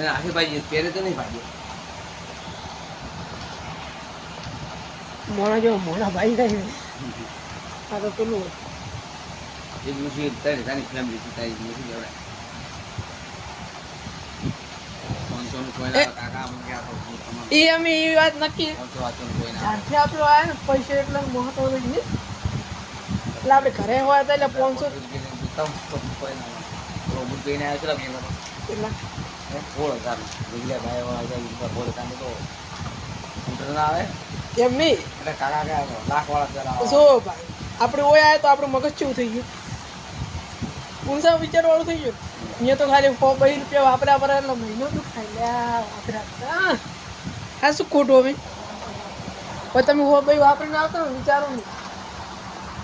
આખી ભાઈ પહેરે તો નહીં ભાઈ મોણા જો મોણા ભાઈ થાય આ તો પેલું એક મુસી તારી ફેમિલી થી તારી મુસી લેવડાય કોણ કોઈ ના કાકા મને કે આ તો એ અમે એ વાત નક્કી કોણ વાતો કોઈ ના ત્યાંથી આપણો આવે ને પૈસા એટલે મહત્વ નહીં ને એટલે આપણે ઘરે હોય તો એટલે 500 કોઈ ના રોબોટ કઈને આવ્યો છે મેં એટલા બોલ તાર બીજા ભાઈ વાળા જાય બોલ તાને તો સ્કૂટર ના આવે એમ નહીં એટલે કાકા કે લાખ વાળા ચલાવે જો ભાઈ આપણે ઓય આવે તો આપણું મગજ ચેવું થઈ ગયું ઊંચા વિચારવાળું થઈ ગયું અહીંયા તો ખાલી 2 રૂપિયા વાપર્યા પર એટલે મહિનો તો ખાઈ લ્યા વાપર્યા હા શું ખોટું હવે પણ તમે 2 વાપરીને આવતા ને વિચારો નહીં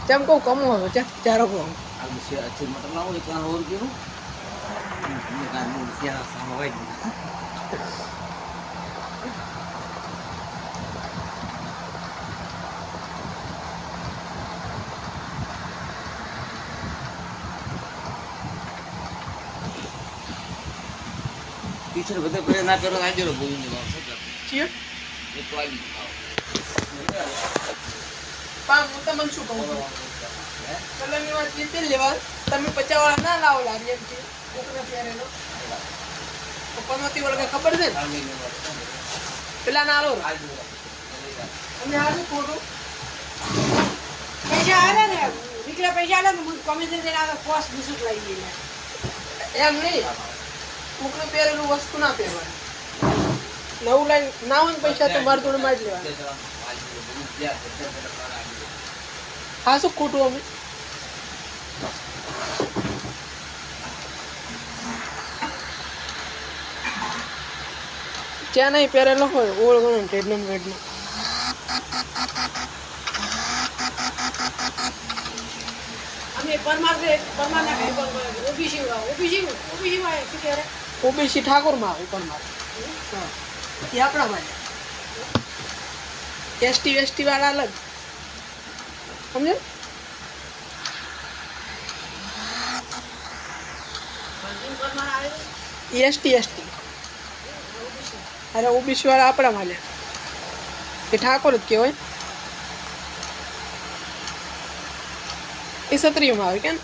તેમ કહું કમો હતો ત્યાં વિચારો કહું આ વિશે અચ્છા મતલબ ના હોય કાન ઓર કેવું ને કાન નું ત્યાં સામે હોય ટીચર બધે પર ના કરો આજો બોલીને વાત છીએ એ તો આવી પામ હું તમને શું કહું છું કલરની વાત લીધે લેવા તમે 50 વાળા ના લાવો લારી એમ કે કોકના પહેરેલો પપ્પામાંથી વળગે ખબર છે ને પેલા ના લો અને આ શું ખોટું પૈસા આલે ને નીકળે પૈસા આલે ને હું કમિશન દઈને આ પોસ્ટ બુસુટ લઈ ગઈ એમ નહીં કોકને પહેરેલું વસ્તુ ના પહેરવાની નવું લાઈન ના હોય ને પૈસા તો માર જોડે માં જ લેવા હા શું ખોટું અમે ત્યાં નહીં પહેરેલો હોય ઓળખો ટેડનો મેડનો અમે પરમાર ના કઈ ઓબીસી માં શું કહે ઓબીસી ઠાકોરમાં આવે પણ મારે એ આપણા માટે એસટી વાળા અલગ સમજો પરમાર આવે એસટી અરે ઓબીસી વાળા આપણા માટે એ ઠાકોર જ કહેવાય એ ક્ષત્રિયમાં આવે કેમ